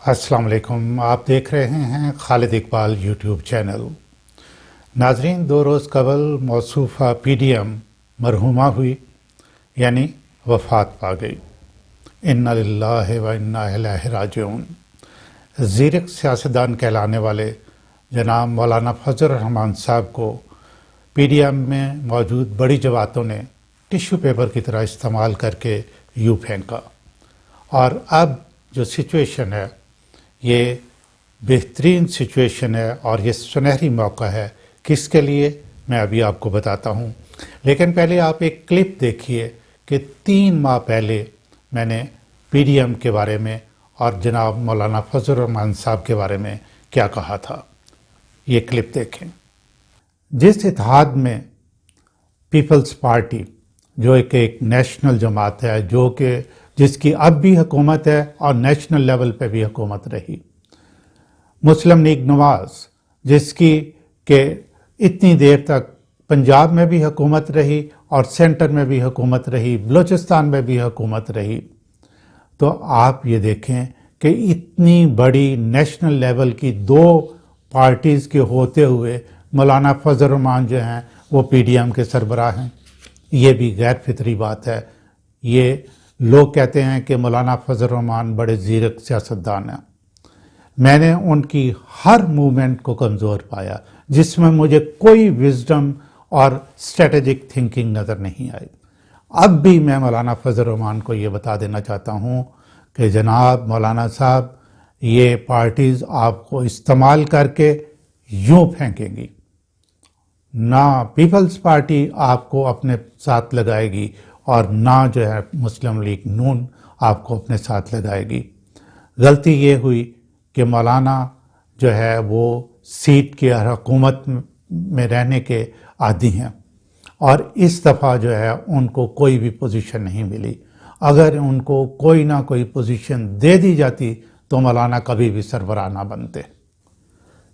अस्सलाम वालेकुम। आप देख रहे हैं खालिद इकबाल यूट्यूब चैनल। नाजरीन, 2 रोज़ कबल मौसूफ़ा पीडीएम मरहुमा हुई, यानी वफ़ात पा गई। इन्ना लिल्लाहि व इन्ना इलैहि राजिऊन। ज़ीरक सियासतदान कहलाने वाले जनाब मौलाना फजल रहमान साहब को पीडीएम में मौजूद बड़ी जमातों ने टिश्यू पेपर की तरह इस्तेमाल करके यूँ फेंका। और अब जो सिचुएशन है, ये बेहतरीन सिचुएशन है और ये सुनहरी मौका है। किसके लिए, मैं अभी आपको बताता हूँ। लेकिन पहले आप एक क्लिप देखिए कि 3 माह पहले मैंने पीडीएम के बारे में और जनाब मौलाना फजल रहमान साहब के बारे में क्या कहा था। ये क्लिप देखें। जिस इत्तेहाद में पीपल्स पार्टी जो एक नेशनल जमात है, जो कि जिसकी अब भी हुकूमत है और नेशनल लेवल पे भी हुकूमत रही, मुस्लिम लीग नवाज जिसकी के इतनी देर तक पंजाब में भी हुकूमत रही और सेंटर में भी हुकूमत रही, बलूचिस्तान में भी हुकूमत रही। तो आप ये देखें कि इतनी बड़ी नेशनल लेवल की 2 पार्टीज़ के होते हुए मौलाना फजल रहमान जो हैं वो पीडीएम के सरबराह हैं। ये भी गैर फितरी बात है। ये लोग कहते हैं कि मौलाना फजल रहमान बड़े ज़ीरक सियासतदान हैं। मैंने उनकी हर मूवमेंट को कमज़ोर पाया जिसमें मुझे कोई विजडम और स्ट्रेटेजिक थिंकिंग नज़र नहीं आई। अब भी मैं मौलाना फजल रहमान को ये बता देना चाहता हूँ कि जनाब मौलाना साहब, ये पार्टीज़ आपको इस्तेमाल करके यूँ फेंकेंगी। ना पीपल्स पार्टी आपको अपने साथ लगाएगी और ना जो है मुस्लिम लीग नून आपको अपने साथ लगाएगी। गलती ये हुई कि मौलाना जो है वो सीट की हुकूमत में रहने के आदी हैं और इस दफ़ा जो है उनको कोई भी पोजीशन नहीं मिली। अगर उनको कोई ना कोई पोजीशन दे दी जाती तो मौलाना कभी भी सरबराह ना बनते।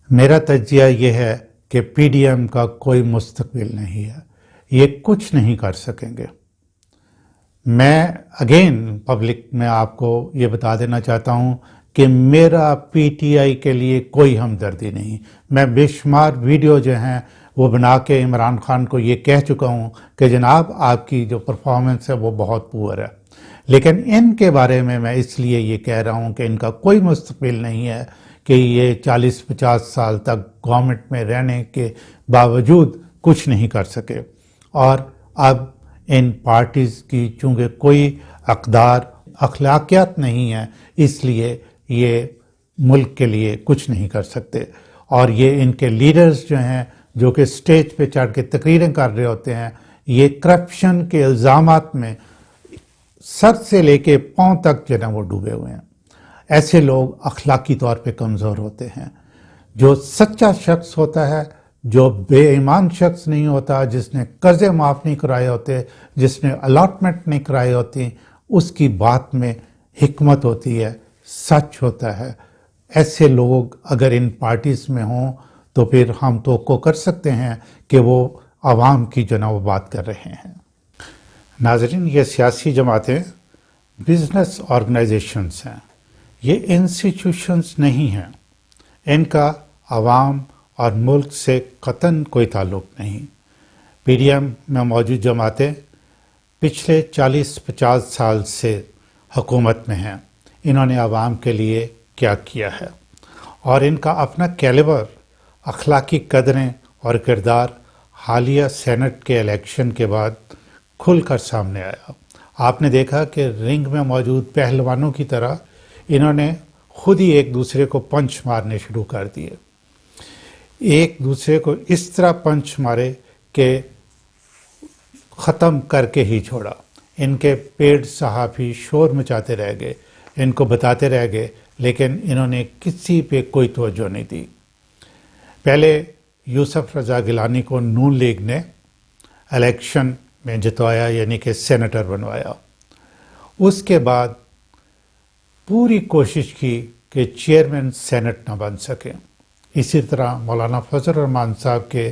मेरा तज्जिया ये है कि पीडीएम का कोई मुस्तकबिल नहीं है, ये कुछ नहीं कर सकेंगे। मैं अगेन पब्लिक में आपको ये बता देना चाहता हूँ कि मेरा पीटीआई के लिए कोई हमदर्दी नहीं। मैं बेशुमार वीडियो जो हैं वो बना के इमरान खान को ये कह चुका हूँ कि जनाब आपकी जो परफॉर्मेंस है वो बहुत पुअर है। लेकिन इनके बारे में मैं इसलिए ये कह रहा हूँ कि इनका कोई मुस्तकबिल नहीं है कि ये 40-50 साल तक गवर्नमेंट में रहने के बावजूद कुछ नहीं कर सके। और अब इन पार्टीज़ की चूँकि कोई अक़दार अखलाकियात नहीं है, इसलिए ये मुल्क के लिए कुछ नहीं कर सकते। और ये इनके लीडर्स जो हैं, जो कि स्टेज पे चढ़ के तकरीरें कर रहे होते हैं, ये करप्शन के इल्ज़ामात में सर से लेके पाँव तक जो है वो डूबे हुए हैं। ऐसे लोग अखलाकी तौर पे कमज़ोर होते हैं। जो सच्चा शख्स होता है, जो बेईमान शख्स नहीं होता, जिसने कर्ज़े माफ़ नहीं कराए होते, जिसने अलॉटमेंट नहीं कराई होती, उसकी बात में हिकमत होती है, सच होता है। ऐसे लोग अगर इन पार्टीज़ में हों तो फिर हम तो कर सकते हैं कि वो आवाम की जो ना वो बात कर रहे हैं। नाज़रीन, ये सियासी जमातें बिज़नेस ऑर्गेनाइजेशंस हैं, ये इंस्टीट्यूशंस नहीं हैं। इनका आवाम और मुल्क से कतन कोई ताल्लुक़ नहीं। पीडीएम में मौजूद जमातें पिछले 40-50 साल से हुकूमत में हैं। इन्होंने आवाम के लिए क्या किया है और इनका अपना कैलिबर, अखलाकी कदरें और किरदार हालिया सेनेट के इलेक्शन के बाद खुलकर सामने आया। आपने देखा कि रिंग में मौजूद पहलवानों की तरह इन्होंने खुद ही एक दूसरे को पंच मारने शुरू कर दिए। एक दूसरे को इस तरह पंच मारे कि ख़त्म करके ही छोड़ा। इनके पेड सहाफ़ी शोर मचाते रह गए, इनको बताते रह गए, लेकिन इन्होंने किसी पे कोई तवज्जो नहीं दी। पहले यूसुफ रज़ा गिलानी को नून लीग ने इलेक्शन में जितवाया, यानी कि सेनेटर बनवाया। उसके बाद पूरी कोशिश की कि चेयरमैन सेनेट ना बन सके। इसी तरह मौलाना फजल रहमान साहब के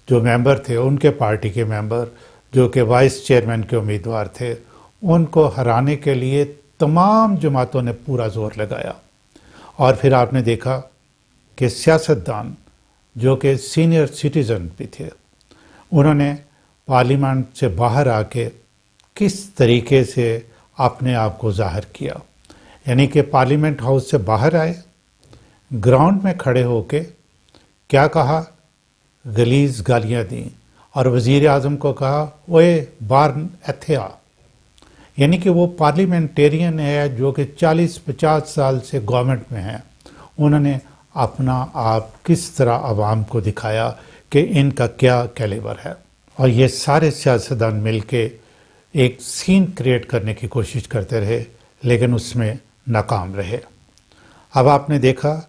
जो मेंबर थे, उनके पार्टी के मेंबर जो कि वाइस चेयरमैन के उम्मीदवार थे, उनको हराने के लिए तमाम जमातों ने पूरा जोर लगाया اور پھر آپ نے دیکھا کہ سیاستدان جو کہ سینئر سٹیزن بھی تھے، انہوں نے پارلیمنٹ سے باہر آ کے کس طریقے سے اپنے آپ کو ظاہر کیا، یعنی کہ پارلیمنٹ ہاؤس سے باہر آئے، گراؤنڈ میں کھڑے ہو کے کیا کہا، غلیظ گالیاں دیں، اور وزیر اعظم کو کہا اوئے بارن ایتھے آ، یعنی کہ وہ پارلیمنٹیرین ہے جو کہ 40-50 سال سے گورنمنٹ میں ہیں، انہوں نے اپنا آپ کس طرح عوام کو دکھایا کہ ان کا کیا کیلیبر ہے، اور یہ سارے سیاستدان مل کے ایک سین کریٹ کرنے کی کوشش کرتے رہے، لیکن اس میں ناکام رہے۔ اب آپ نے دیکھا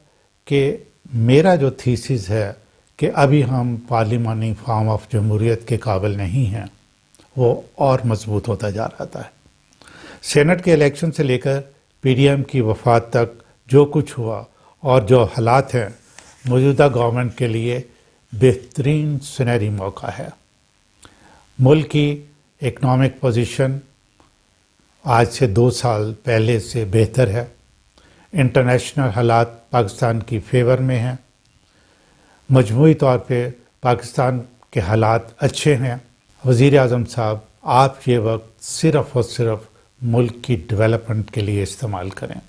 کہ میرا جو تھیسس ہے کہ ابھی ہم پارلیمانی فارم آف جمہوریت کے قابل نہیں ہیں، وہ اور مضبوط ہوتا جا رہا ہے۔ سینٹ کے الیکشن سے لے کر پی ڈی ایم کی وفات تک جو کچھ ہوا اور جو حالات ہیں، موجودہ گورنمنٹ کے لیے بہترین سنہری موقع ہے۔ ملک کی اکنامک پوزیشن آج سے 2 سال پہلے سے بہتر ہے، انٹرنیشنل حالات پاکستان کی فیور میں ہیں، مجموعی طور پہ پاکستان کے حالات اچھے ہیں۔ وزیر اعظم صاحب، آپ یہ وقت صرف اور صرف ملک کی ڈیولپمنٹ کے لیے استعمال کریں۔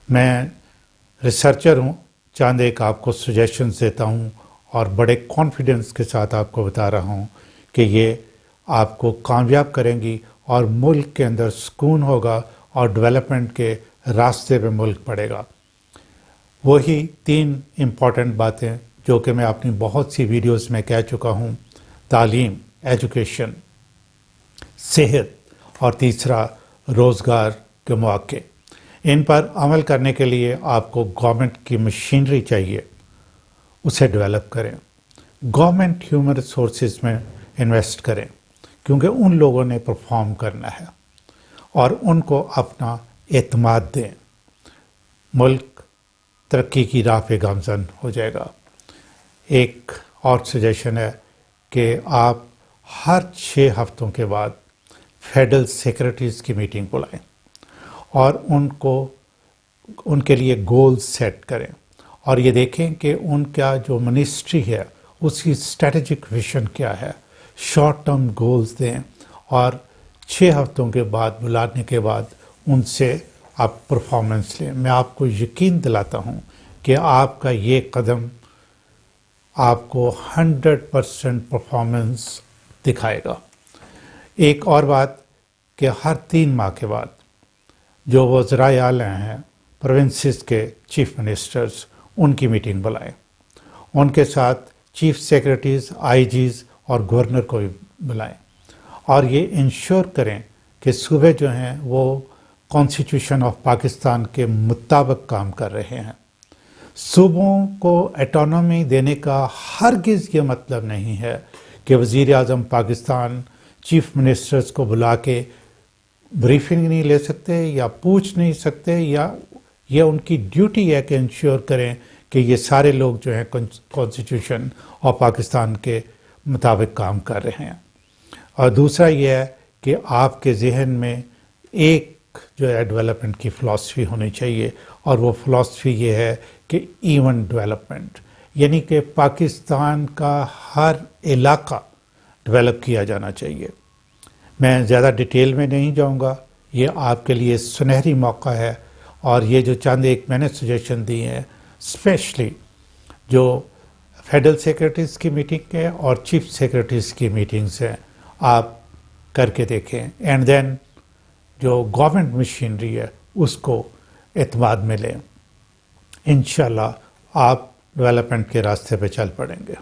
میں ریسرچر ہوں، چاند ایک آپ کو سجیشنز دیتا ہوں اور بڑے کانفیڈنس کے ساتھ آپ کو بتا رہا ہوں کہ یہ آپ کو کامیاب کریں گی اور ملک کے اندر سکون ہوگا اور ڈیولپمنٹ کے راستے پہ ملک بڑھے گا۔ وہی 3 امپورٹنٹ باتیں جو کہ میں اپنی بہت سی ویڈیوز میں کہہ چکا ہوں: تعلیم، ایجوکیشن، صحت، اور تیسرا روزگار کے مواقع۔ ان پر عمل کرنے کے لیے آپ کو گورنمنٹ کی مشینری چاہیے، اسے ڈیولپ کریں۔ گورنمنٹ ہیومن ریسورسز میں انویسٹ کریں، کیونکہ ان لوگوں نے پرفارم کرنا ہے، اور ان کو اپنا اعتماد دیں۔ ملک ترقی کی راہ پہ گامزن ہو جائے گا۔ ایک اور سجیشن ہے کہ آپ ہر 6 ہفتوں کے بعد فیڈرل سیکرٹریز کی میٹنگ بلائیں اور ان کے لیے گول سیٹ کریں، اور یہ دیکھیں کہ ان کا جو منسٹری ہے اس کی اسٹریٹجک ویژن کیا ہے، شارٹ ٹرم گولز دیں، اور 6 ہفتوں کے بعد بلانے کے بعد ان سے آپ پرفارمنس لیں۔ میں آپ کو یقین دلاتا ہوں کہ آپ کا یہ قدم آپ کو 100% پرفارمنس دکھائے گا۔ ایک اور بات کہ ہر 3 ماہ کے بعد جو وزرائے اعلیٰ ہیں، پروونسز کے چیف منسٹرز، ان کی میٹنگ بلائیں، ان کے ساتھ چیف سیکرٹریز، آئی جیز اور گورنر کو بھی بلائیں، اور یہ انشور کریں کہ صوبے جو ہیں وہ کانسٹیٹیوشن آف پاکستان کے مطابق کام کر رہے ہیں۔ صوبوں کو اٹانومی دینے کا ہرگز یہ مطلب نہیں ہے کہ وزیر اعظم پاکستان چیف منسٹرز کو بلا کے بریفنگ نہیں لے سکتے یا پوچھ نہیں سکتے، یا یہ ان کی ڈیوٹی ہے کہ انشور کریں کہ یہ سارے لوگ جو ہیں کانسٹیٹیوشن اور پاکستان کے مطابق کام کر رہے ہیں۔ اور دوسرا یہ ہے کہ آپ کے ذہن میں ایک جو ہے ڈیولپمنٹ کی فلاسفی ہونی چاہیے، اور وہ فلاسفی یہ ہے کہ ایون ڈیولپمنٹ، یعنی کہ پاکستان کا ہر علاقہ ڈیولپ کیا جانا چاہیے۔ میں زیادہ ڈیٹیل میں نہیں جاؤں گا، یہ آپ کے لیے سنہری موقع ہے، اور یہ جو چند ایک میں نے سجیشن دی ہیں، اسپیشلی جو فیڈرل سیکرٹریز کی میٹنگ ہے اور چیف سیکرٹریز کی میٹنگز ہیں، آپ کر کے دیکھیں، اینڈ دین جو گورنمنٹ مشینری ہے اس کو اعتماد میں لیں۔ انشاءاللہ آپ ڈیولپمنٹ کے راستے پہ چل پڑیں گے۔